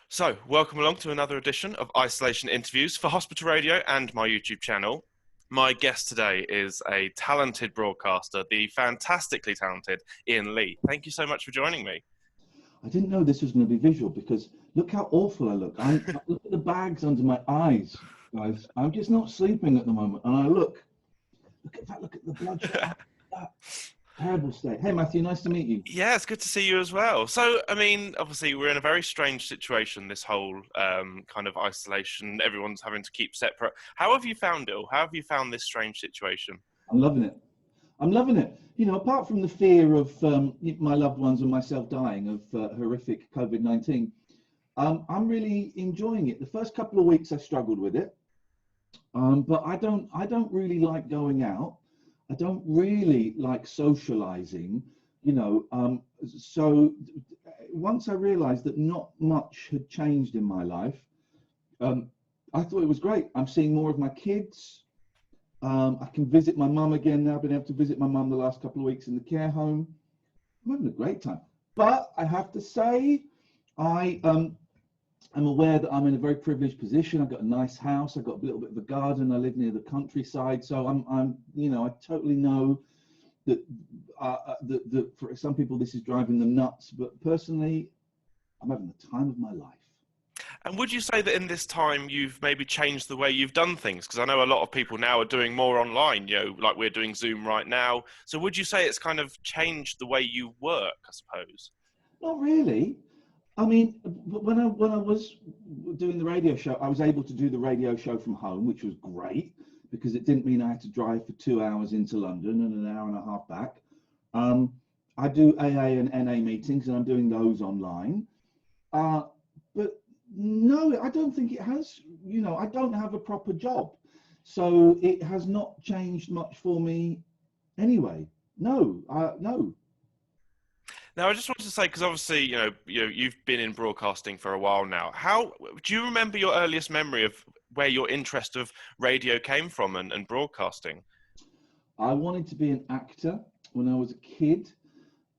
So, welcome along to another edition of Isolation Interviews for Hospital Radio and my YouTube channel. My guest today is a talented broadcaster, the fantastically talented Iain Lee. Thank you so much for joining me. I didn't know this was going to be visual because look how awful I look. Look at the bags under my eyes, guys. I'm just not sleeping at the moment, and I look at that. Look at the bloodshot. That terrible state. Hey, Matthew, nice to meet you. Yeah, it's good to see you as well. So, I mean, obviously, we're in a very strange situation. This whole kind of isolation. Everyone's having to keep separate. How have you found it? Or how have you found this strange situation? I'm loving it. I'm loving it. You know, apart from the fear of my loved ones and myself dying of horrific COVID-19, I'm really enjoying it. The first couple of weeks I struggled with it, but I don't really like going out. I don't really like socializing, you know. So once I realized that not much had changed in my life, I thought it was great. I'm seeing more of my kids. I can visit my mum again now. I've been able to visit my mum the last couple of weeks in the care home. I'm having a great time. But I have to say, I'm aware that I'm in a very privileged position. I've got a nice house. I've got a little bit of a garden. I live near the countryside. So you know, I totally know that, that for some people this is driving them nuts. But personally, I'm having the time of my life. And would you say that in this time you've maybe changed the way you've done things? Because I know a lot of people now are doing more online, you know, like we're doing Zoom right now. So would you say it's kind of changed the way you work, I suppose? Not really. I mean, when I was doing the radio show, I was able to do the radio show from home, which was great because it didn't mean I had to drive for 2 hours into London and an hour and a half back. I do AA and NA meetings, and I'm doing those online. But no, I don't think it has. You know, I don't have a proper job, so it has not changed much for me anyway. No. Now, I just wanted to say, because obviously, you've been in broadcasting for a while now. How do you remember your earliest memory of where your interest of radio came from and broadcasting? I wanted to be an actor when I was a kid,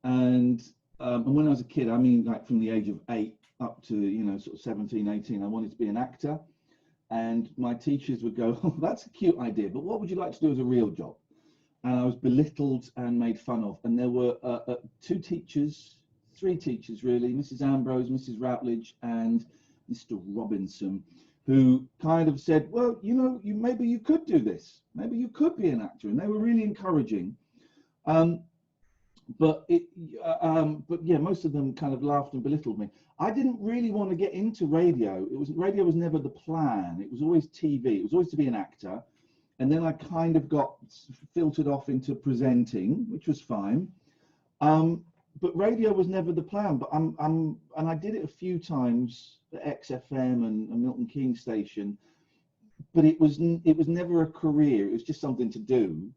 and when I was a kid, I mean, like from the age of 8 up to, you know, sort of 17, 18, I wanted to be an actor. And my teachers would go, oh, that's a cute idea, but what would you like to do as a real job? And I was belittled and made fun of. And there were 3 teachers really, Mrs. Ambrose, Mrs. Routledge, and Mr. Robinson, who kind of said, well, you know, maybe you could do this. Maybe you could be an actor. And they were really encouraging. But yeah, most of them kind of laughed and belittled me. I didn't really want to get into radio. Radio was never the plan. It was always TV. It was always to be an actor. And then I kind of got filtered off into presenting, which was fine. But radio was never the plan. But and I did it a few times at XFM and Milton Keynes station. But it was never a career. It was just something to do.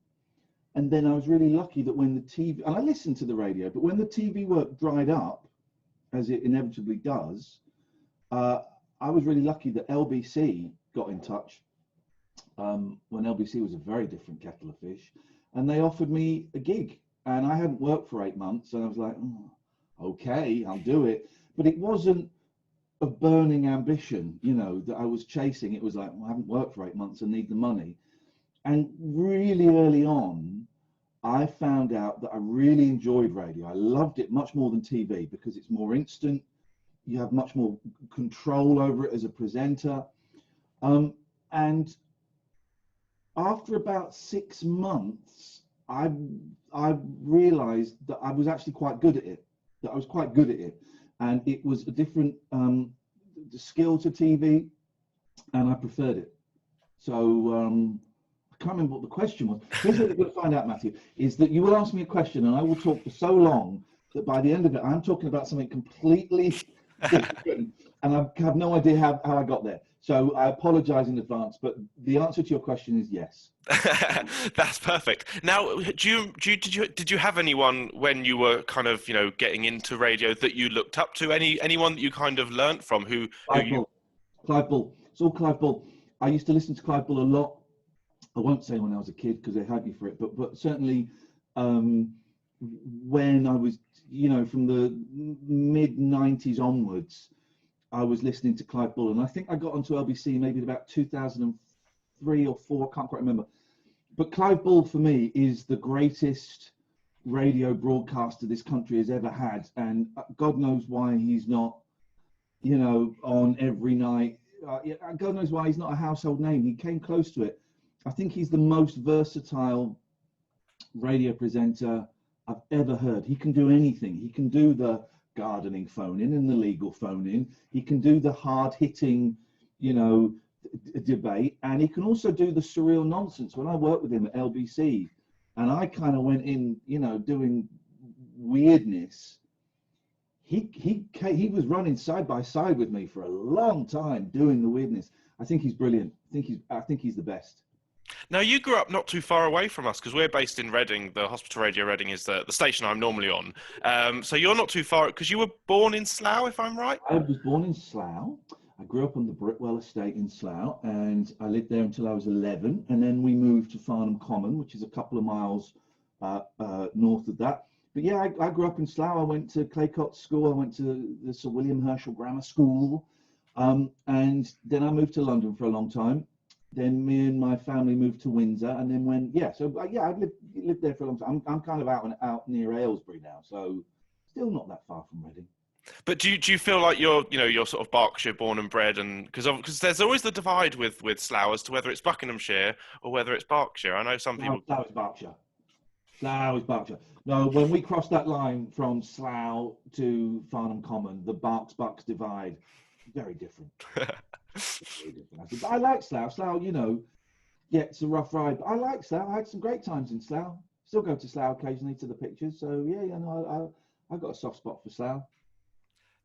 And then I was really lucky that when the TV, and I listened to the radio, but when the TV work dried up, as it inevitably does, I was really lucky that LBC got in touch when LBC was a very different kettle of fish, and they offered me a gig. And I hadn't worked for 8 months, and I was like, oh, okay, I'll do it. But it wasn't a burning ambition, you know, that I was chasing. It was like, well, I haven't worked for 8 months and need the money. And really early on, I found out that I really enjoyed radio. I loved it much more than TV because it's more instant. You have much more control over it as a presenter. And after about 6 months, I realized that I was actually quite good at it, And it was a different skill to TV, and I preferred it. So, I can't remember what the question was. Here's what you're going to find out, Matthew, is that you will ask me a question and I will talk for so long that by the end of it, I'm talking about something completely different and I have no idea how I got there. So I apologize in advance, but the answer to your question is yes. That's perfect. Now, did you have anyone when you were kind of, you know, getting into radio that you looked up to? Anyone that you kind of learnt from? Clive Bull. It's all Clive Bull. I used to listen to Clive Bull a lot. I won't say when I was a kid because they had me for it, but certainly when I was, you know, from the mid 90s onwards, I was listening to Clive Bull, and I think I got onto LBC maybe about 2003 or 4, I can't quite remember. But Clive Bull, for me, is the greatest radio broadcaster this country has ever had, and God knows why he's not, you know, on every night. God knows why he's not a household name. He came close to it. I think he's the most versatile radio presenter I've ever heard. He can do anything. He can do the gardening phone-in and the legal phone-in. He can do the hard-hitting, you know, debate, and he can also do the surreal nonsense. When I worked with him at LBC, and I kind of went in, you know, doing weirdness, he was running side by side with me for a long time doing the weirdness. I think he's brilliant. I think he's the best. Now, you grew up not too far away from us because we're based in Reading. The Hospital Radio Reading is the station I'm normally on. So you're not too far, because you were born in Slough, if I'm right? I was born in Slough. I grew up on the Britwell estate in Slough, and I lived there until I was 11. And then we moved to Farnham Common, which is a couple of miles north of that. But yeah, I grew up in Slough. I went to Claycott School. I went to the Sir William Herschel Grammar School. And then I moved to London for a long time. Then me and my family moved to Windsor, and then I've lived there for a long time. I'm kind of out near Aylesbury now, so still not that far from Reading. But do you feel like you're sort of Berkshire born and bred, and because there's always the divide with Slough as to whether it's Buckinghamshire or whether it's Berkshire. I know some people. Slough is Berkshire. Slough is Berkshire. No, when we crossed that line from Slough to Farnham Common, the Bucks divide, very different. Very different. I like Slough. Slough, you know, it's a rough ride. But I like Slough. I had some great times in Slough. Still go to Slough occasionally to the pictures. So yeah, no, I've got a soft spot for Slough.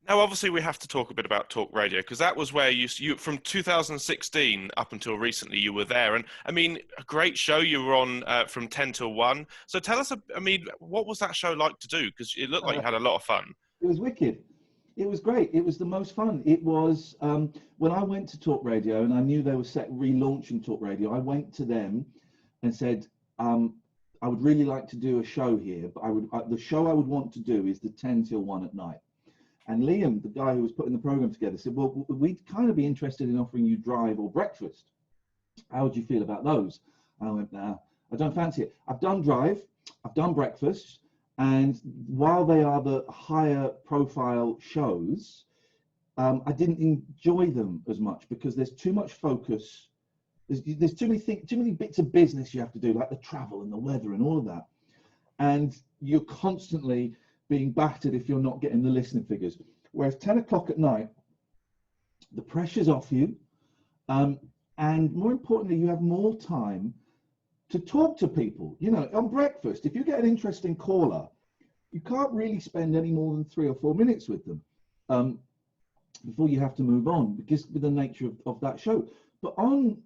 Now, obviously, we have to talk a bit about Talk Radio, because that was where you from 2016 up until recently, you were there. And I mean, a great show. You were on from 10 till 1. So tell us, what was that show like to do? Because it looked like you had a lot of fun. It was wicked. It was great. It was the most fun. It was when I went to Talk Radio, and I knew they were relaunching Talk Radio. I went to them and said, I would really like to do a show here, but the show I would want to do is the 10 till 1 at night. And Liam, the guy who was putting the program together, said, well, we'd kind of be interested in offering you drive or breakfast. How would you feel about those? And I went, nah, I don't fancy it. I've done drive, I've done breakfast, and while they are the higher profile shows, I didn't enjoy them as much because there's too much focus. There's too many bits of business you have to do, like the travel and the weather and all of that. And you're constantly being battered if you're not getting the listening figures. Whereas 10 o'clock at night, the pressure's off you. And more importantly, you have more time to talk to people. You know, on breakfast, if you get an interesting caller, you can't really spend any more than 3 or 4 minutes with them before you have to move on, because with the nature of that show. But on,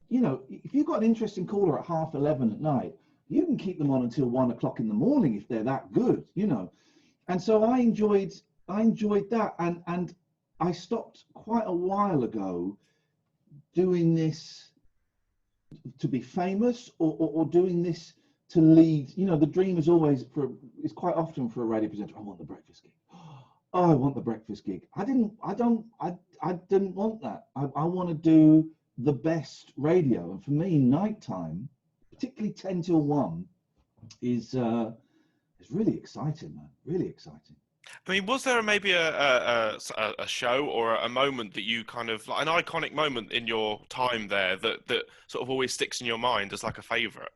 you know, if you've got an interesting caller at 11:30 at night, you can keep them on until 1 o'clock in the morning if they're that good, you know. And so I enjoyed that, and I stopped quite a while ago doing this to be famous or doing this to lead. You know, the dream is quite often for a radio presenter, I want the breakfast gig. Oh, I want the breakfast gig. I didn't want that. I want to do the best radio. And for me, nighttime, particularly 10 till 1, is really exciting, man. Really exciting. I mean, was there maybe a show or a moment that you kind of, like an iconic moment in your time there that sort of always sticks in your mind as like a favourite?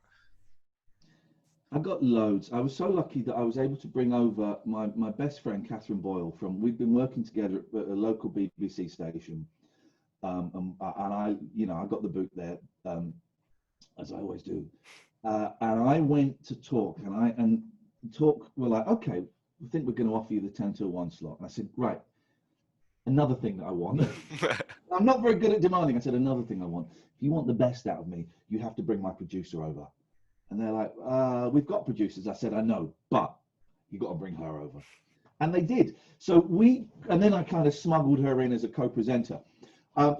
I got loads. I was so lucky that I was able to bring over my best friend, Catherine Boyle, we've been working together at a local BBC station. And I got the boot there, as I always do. And I went to Talk, and Talk were like, okay, we think we're going to offer you the 10 till 1 slot. And I said, right, another thing that I want. I'm not very good at demanding. I said, another thing I want. If you want the best out of me, you have to bring my producer over. And they're like, we've got producers. I said, I know, but you got to bring her over. And they did. So and then I kind of smuggled her in as a co-presenter.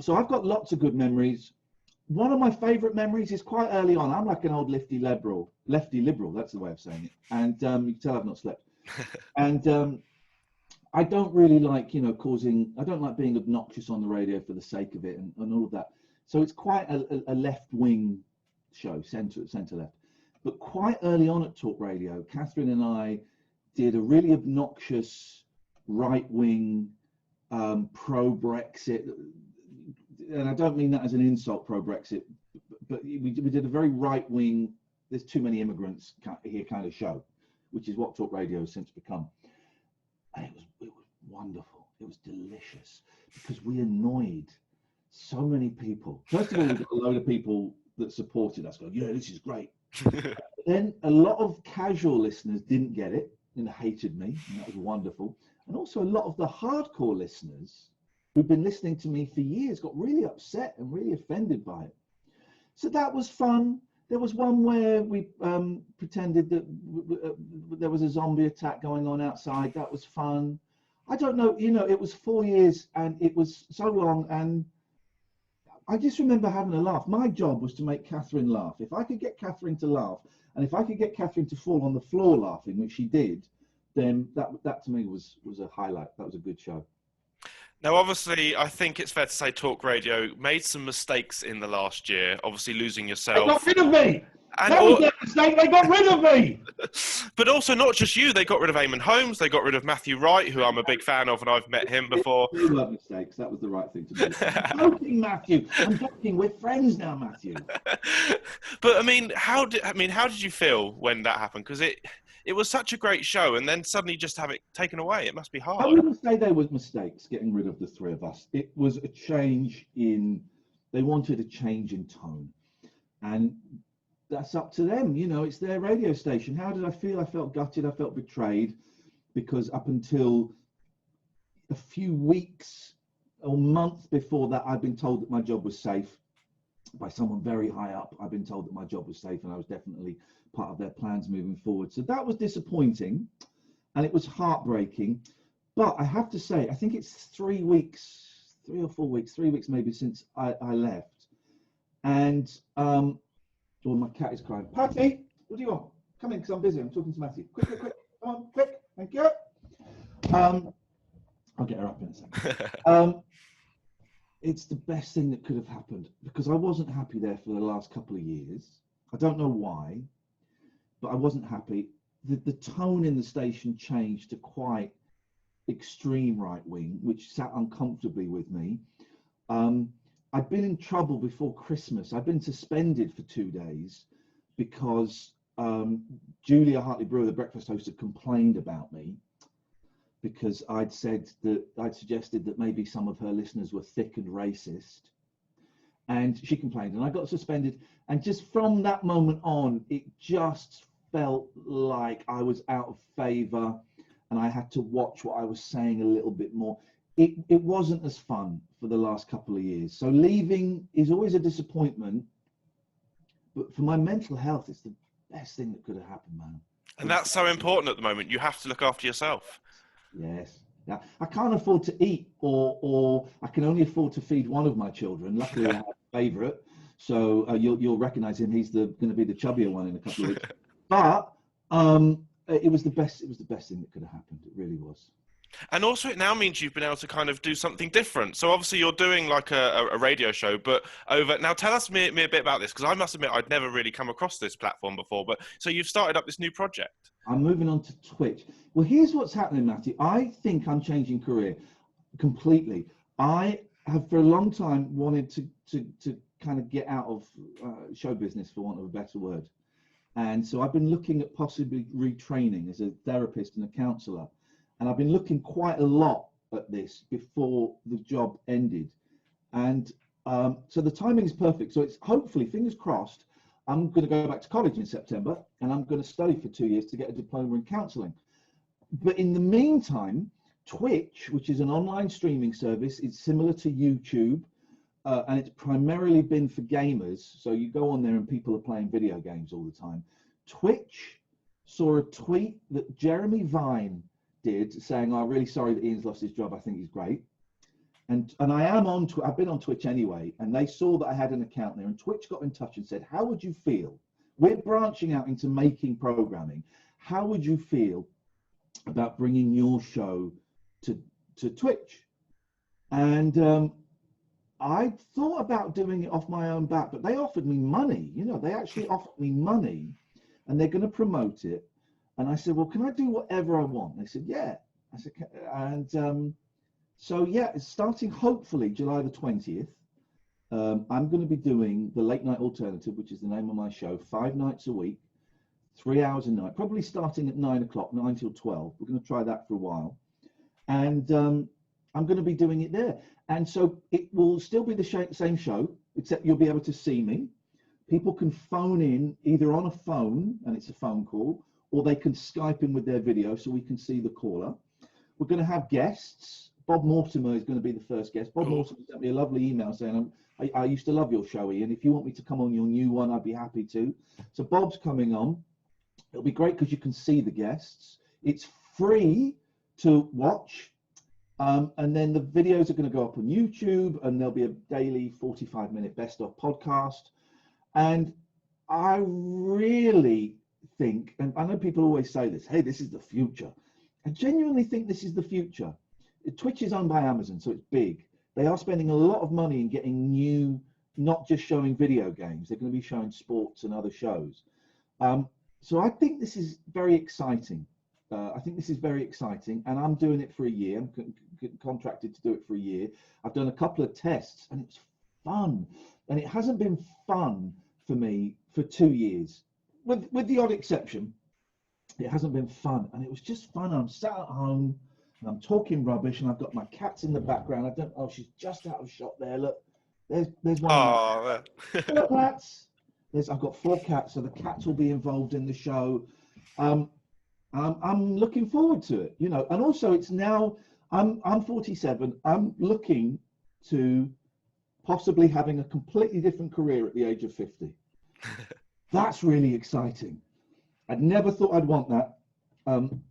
So I've got lots of good memories. One of my favorite memories is quite early on. I'm like an old lefty liberal, that's the way of saying it. And you can tell I've not slept. And I don't really like, you know, I don't like being obnoxious on the radio for the sake of it and all of that. So it's quite a left-wing show, centre left. But quite early on at Talk Radio, Catherine and I did a really obnoxious right-wing pro-Brexit, and I don't mean that as an insult, pro-Brexit, but we did a very right-wing, there's too many immigrants here kind of show, which is what Talk Radio has since become. And it was wonderful. It was delicious because we annoyed so many people. First of all, we got a load of people that supported us going, yeah, this is great. Then a lot of casual listeners didn't get it and hated me, and that was wonderful. And also a lot of the hardcore listeners who've been listening to me for years got really upset and really offended by it. So that was fun. There was one where we pretended that there was a zombie attack going on outside. That was fun. I don't know, you know, it was 4 years and it was so long, and I just remember having a laugh. My job was to make Catherine laugh. If I could get Catherine to laugh, and if I could get Catherine to fall on the floor laughing, which she did, then that to me was a highlight. That was a good show. Now, obviously, I think it's fair to say Talk Radio made some mistakes in the last year, obviously losing yourself. They got rid of me! That was their mistake, they got rid of me! But also, not just you, they got rid of Eamon Holmes, they got rid of Matthew Wright, who I'm a big fan of, and I've met him before. They weren't mistakes, that was the right thing to do. I'm joking, Matthew. I'm joking, we're friends now, Matthew. But, I mean, how did you feel when that happened? Because it was such a great show, and then suddenly just have it taken away. It must be hard. I wouldn't say there was mistakes getting rid of the three of us. It was a change they wanted a change in tone. And that's up to them. You know, it's their radio station. How did I feel? I felt gutted. I felt betrayed because up until a few weeks or months before that, I'd been told that my job was safe by someone very high up. I've been told that my job was safe and I was definitely part of their plans moving forward. So that was disappointing and it was heartbreaking. But I have to say, I think it's 3 weeks, 3 or 4 weeks, 3 weeks maybe since I left. And well, my cat is crying. Patty, what do you want? Come in because I'm busy. I'm talking to Matthew. Quick, quick, quick. Come on, quick. Thank you. I'll get her up in a second. It's the best thing that could have happened because I wasn't happy there for the last couple of years. I don't know why, but I wasn't happy. The tone in the station changed to quite extreme right wing, which sat uncomfortably with me. I'd been in trouble before Christmas. I'd been suspended for 2 days because Julia Hartley-Brewer, the breakfast host, had complained about me because I'd suggested that maybe some of her listeners were thick and racist. And she complained and I got suspended. And just from that moment on, it just felt like I was out of favor and I had to watch what I was saying a little bit more. It wasn't as fun for the last couple of years. So leaving is always a disappointment, but for my mental health, it's the best thing that could have happened, man. And that's so important at the moment. You have to look after yourself. Yes. Yeah. I can't afford to eat or I can only afford to feed one of my children. Luckily, I have a favourite. So you'll recognise him. He's going to be the chubbier one in a couple of weeks. But it was the best thing that could have happened. It really was. And also it now means you've been able to kind of do something different. So obviously you're doing like a radio show, but now tell us me a bit about this, because I must admit I'd never really come across this platform before. But so you've started up this new project. I'm moving on to Twitch. Well, here's what's happening, Matthew. I think I'm changing career completely. I have for a long time wanted to kind of get out of show business, for want of a better word. And so I've been looking at possibly retraining as a therapist and a counsellor. And I've been looking quite a lot at this before the job ended. And so the timing is perfect. So it's hopefully, fingers crossed, I'm going to go back to college in September and I'm going to study for 2 years to get a diploma in counselling. But in the meantime, Twitch, which is an online streaming service, it's similar to YouTube and it's primarily been for gamers. So you go on there and people are playing video games all the time. Twitch saw a tweet that Jeremy Vine did saying, "I'm really sorry that Iain's lost his job. I think he's great." And I am on, I've been on Twitch anyway, and they saw that I had an account there, and Twitch got in touch and said, "How would you feel? We're branching out into making programming. How would you feel about bringing your show to Twitch. And I thought about doing it off my own bat, but they offered me money. You know, they actually offered me money, and they're going to promote it. And I said, well, can I do whatever I want? They said, yeah. I said, and so yeah, it's starting hopefully July the 20th. I'm going to be doing the Late Night Alternative, which is the name of my show, 5 nights a week, 3 hours a night, probably starting at 9 o'clock, 9 till 12. We're going to try that for a while. And I'm going to be doing it there. And so it will still be the same show, except you'll be able to see me. People can phone in either on a phone, and it's a phone call, or they can Skype in with their video so we can see the caller. We're going to have guests. Bob Mortimer is going to be the first guest. Bob Mortimer sent me a lovely email saying, I used to love your show, Ian. If you want me to come on your new one, I'd be happy to. So Bob's coming on. It'll be great because you can see the guests. It's free to watch. And then the videos are going to go up on YouTube, and there'll be a daily 45-minute best of podcast. And I really think, and I know people always say this, hey, this is the future. I genuinely think this is the future. Twitch is owned by Amazon, so it's big. They are spending a lot of money in getting new, not just showing video games. They're going to be showing sports and other shows. So I think this is very exciting. I think this is very exciting, and I'm doing it for a year. I'm contracted to do it for a year. I've done a couple of tests, and it's fun. And it hasn't been fun for me for 2 years, with the odd exception. It hasn't been fun, and it was just fun. I'm sat at home, and I'm talking rubbish, and I've got my cats in the background. I don't. Oh, she's just out of shot there. Look, there's one. Oh, Look, cats. I've got 4 cats, so the cats will be involved in the show. I'm looking forward to it, you know. And also, it's now I'm 47. I'm looking to possibly having a completely different career at the age of 50. That's really exciting. I'd never thought I'd want that, and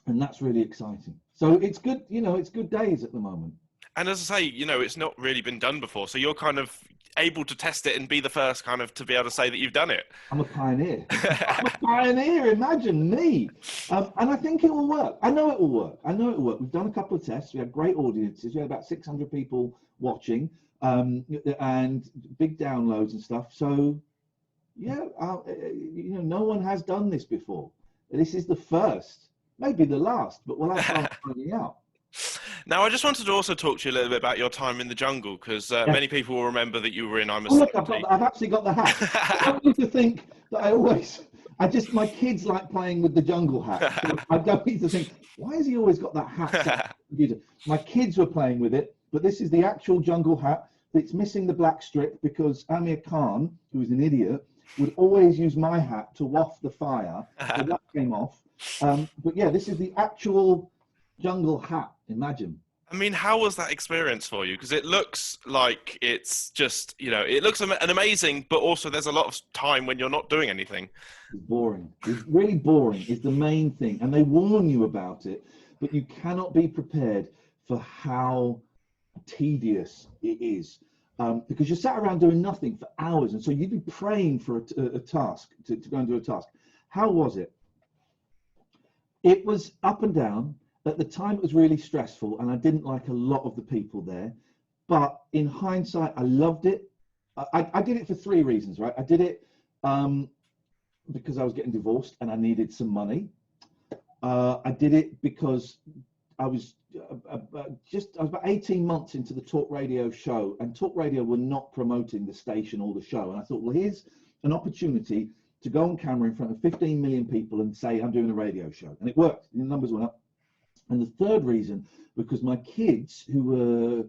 that's really exciting. So it's good, you know. It's good days at the moment. And as I say, you know, it's not really been done before, so you're kind of able to test it and be the first kind of to be able to say that you've done it. I'm a pioneer. I'm a pioneer. Imagine me. And I think it will work. I know it will work. I know it will work. We've done a couple of tests. We had great audiences. We had about 600 people watching, and big downloads and stuff. So, yeah, you know, no one has done this before. This is the first, maybe the last, but we'll have fun finding out. Now, I just wanted to also talk to you a little bit about your time in the jungle, because many people will remember that you were in I'm a Celebrity. I've actually got the hat. I don't need to think that my kids like playing with the jungle hat. So I don't need to think, why has he always got that hat? My kids were playing with it, but this is the actual jungle hat. It's missing the black strip because Amir Khan, who was an idiot, would always use my hat to waft the fire. So that came off. But yeah, this is the actual jungle hat. Imagine. I mean, how was that experience for you? Because it looks like it's just, you know, it looks amazing, but also there's a lot of time when you're not doing anything. It's boring. It's really boring is the main thing. And they warn you about it, but you cannot be prepared for how tedious it is. Because you're sat around doing nothing for hours. And so you'd be praying for a task, to go and do a task. How was it? It was up and down. At the time, it was really stressful, and I didn't like a lot of the people there. But in hindsight, I loved it. I did it for 3 reasons, right? I did it because I was getting divorced and I needed some money. I did it because I was about 18 months into the TALKRadio show, and TALKRadio were not promoting the station or the show. And I thought, well, here's an opportunity to go on camera in front of 15 million people and say I'm doing a radio show. And it worked. The numbers went up. And the third reason, because my kids, who were,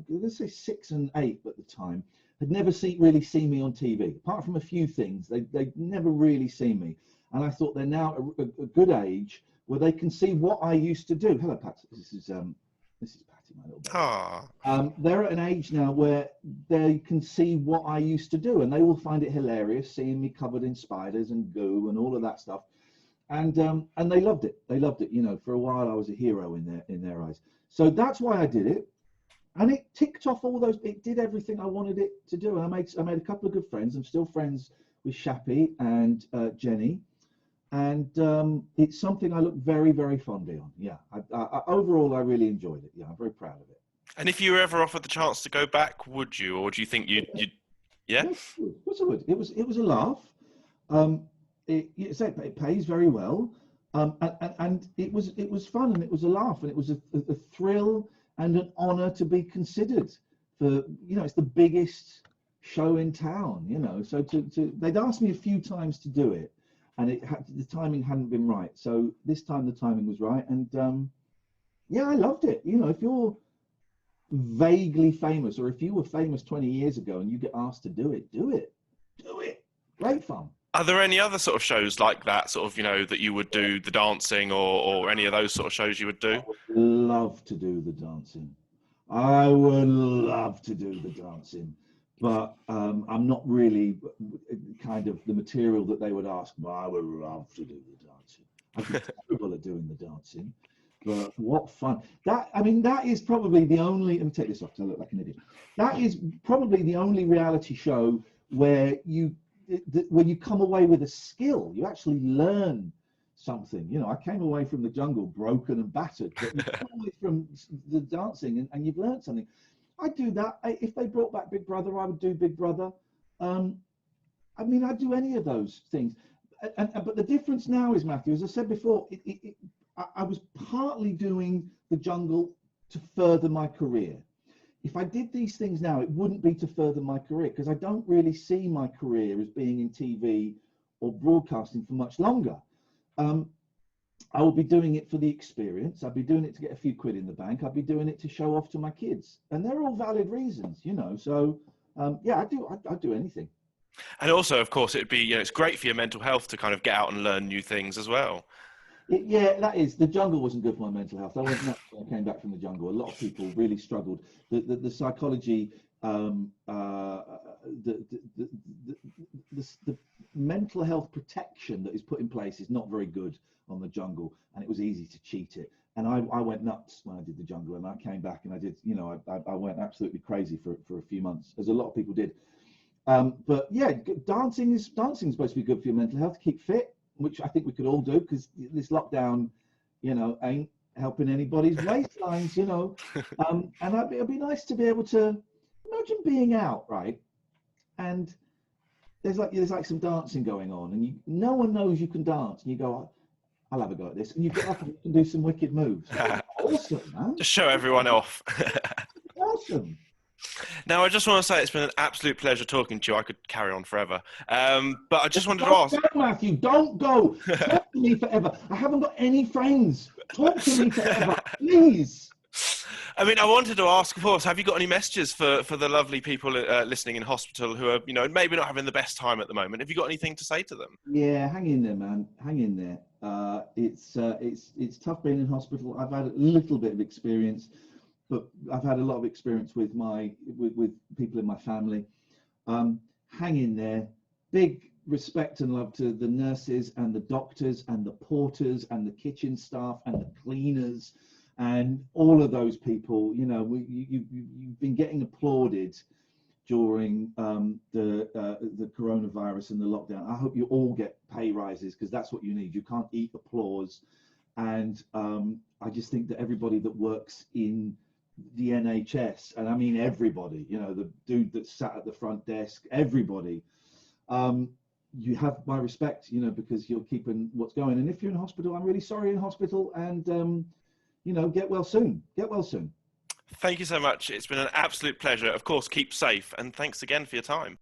let's say 6 and 8 at the time, had never really seen me on TV. Apart from a few things, they'd never really seen me. And I thought they're now a good age where they can see what I used to do. Hello, Pat. This is Patty, my little baby. They're at an age now where they can see what I used to do, and they will find it hilarious seeing me covered in spiders and goo and all of that stuff. And they loved it. They loved it. You know, for a while I was a hero in their eyes. So that's why I did it, and it ticked off all those. It did everything I wanted it to do. And I made a couple of good friends. I'm still friends with Shappy and Jenny, and it's something I look very, very fondly on. Yeah, overall, I really enjoyed it. Yeah, I'm very proud of it. And if you were ever offered the chance to go back, would you, or do you think you'd yeah? Yes, of course I would. It was a laugh. Um, it pays very well, and it was fun, and it was a laugh, and it was a thrill and an honour to be considered for, it's the biggest show in town, So they'd asked me a few times to do it, and the timing hadn't been right. So this time the timing was right, and yeah, I loved it. If you're vaguely famous, or if you were famous 20 years ago and you get asked to do it, do it. Great fun. Are there any other sort of shows like that, sort of, that you would do the dancing, or any of those sort of shows you would do? I would love to do the dancing. I would love to do the dancing, but I'm not really kind of the material that they would ask. But I would love to do the dancing. I'd be terrible at doing the dancing, but what fun! That is probably the only. Let me take this off because I look like an idiot. That is probably the only reality show where when you come away with a skill, you actually learn something. I came away from the jungle broken and battered, but you come away from the dancing and you've learned something. I'd do that. If they brought back Big Brother, I would do Big Brother. I'd do any of those things. But the difference now is, Matthew, as I said before, I was partly doing the jungle to further my career. If I did these things now, it wouldn't be to further my career, because I don't really see my career as being in TV or broadcasting for much longer. I will be doing it for the experience. I'll be doing it to get a few quid in the bank. I'll be doing it to show off to my kids, and they're all valid reasons, So yeah, I'd do anything. And also, of course, it'd be, it's great for your mental health to kind of get out and learn new things as well. Yeah, that is. The jungle wasn't good for my mental health. I went nuts when I came back from the jungle. A lot of people really struggled. The psychology, the mental health protection that is put in place is not very good on the jungle, and it was easy to cheat it. And I went nuts when I did the jungle, and I came back and I did, I went absolutely crazy for a few months, as a lot of people did. But yeah, dancing is supposed to be good for your mental health, to keep fit, which I think we could all do, because this lockdown, ain't helping anybody's waistlines, and it'd be nice to be able to imagine being out, right? And there's like some dancing going on, and no one knows you can dance, and you go, I'll have a go at this, and you get up and you can do some wicked moves. Awesome, man! Just show everyone off. Awesome. Now, I just want to say it's been an absolute pleasure talking to you. I could carry on forever. But I just wanted to ask... Don't go, Matthew, don't go. Talk to me forever. I haven't got any friends. Talk to me forever, please. I wanted to ask, of course, have you got any messages for the lovely people listening in hospital who are, maybe not having the best time at the moment? Have you got anything to say to them? Yeah, hang in there, man. Hang in there. It's tough being in hospital. I've had a little bit of experience, but I've had a lot of experience with people in my family. Hang in there. Big respect and love to the nurses and the doctors and the porters and the kitchen staff and the cleaners and all of those people. You've been getting applauded during the coronavirus and the lockdown. I hope you all get pay rises, because that's what you need. You can't eat applause. And I just think that everybody that works in the NHS, and I mean everybody, the dude that sat at the front desk, everybody, you have my respect, because you're keeping what's going. And if you're in hospital, I'm really sorry in hospital, and get well soon. Get well soon. Thank you so much. It's been an absolute pleasure. Of course, keep safe, and thanks again for your time.